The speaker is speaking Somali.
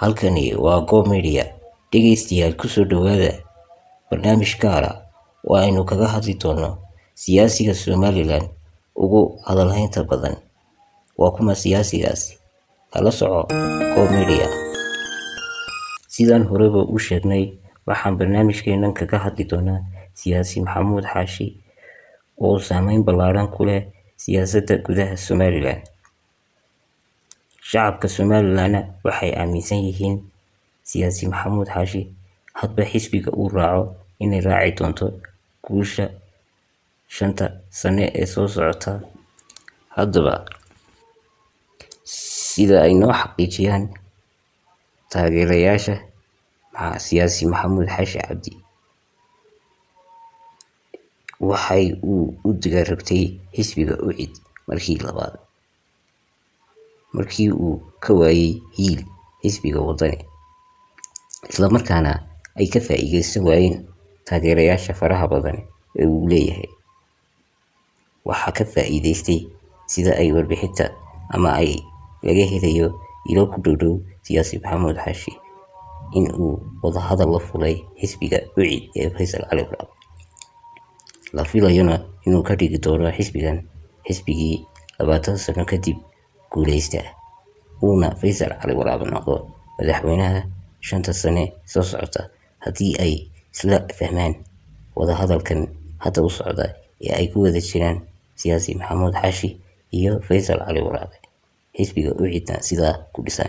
Halkani waa Go Media. Dhegeystayaal ku soo dhawaada barnaamij gaar ah oo aynu kaga hadli doono siyaasiga Somaliland ugu hadalhaynta badan. Waa kuma siyaasigaasi? Kala soco Go Media. Sidaan horeba u sheegnay, waxaan barnaamijkeenan kaga hadli doonaa siyaasi Maxamuud Xaashi oo saameyn ballaaran ku leh siyaasadda gudaha Somaliland. Shacabka Somaliland waxay aaminsan yihiin siyaasi Maxamuud Xaashi hadba xisbiga uu raaco inay raaci doonto guusha 5 sano ee soo socota. Haddaba, sida ay noo xaqiijiyaan taageerayaasha siyaasi Maxamuud Xaashi Cabdi, waxay u digaarogtay xisbiga UCID markii labaad markii uu ka waayay hiil xisbiga wadani, isla markaana ay ka faa'iideysan waayeen taageerayaasha faraha badan ee uu leeyahay. Waxaa ka faa'iideystay sida ay warbixinta ama ay laga helayo ilo ku dhow siyaasi Maxamuud Xaashi in uu wadahadal la fulay xisbiga UCID ee Faysal Cali Waraab, la filayona inuu ka dhigi doono xisbigan xisbigii 20 sano kadib guuleysta, uuna Faysal Cali Waraab noqdo madaxweynaha 5 sano soo socota haddii ay isla fahmaan wadahadalkan hadda u socda ee ay ku wada jiraan siyaasi Maxamuud Xaashi iyo Faysal Cali Waraab. Xisbiga UCIDna sidaa ku dhisan.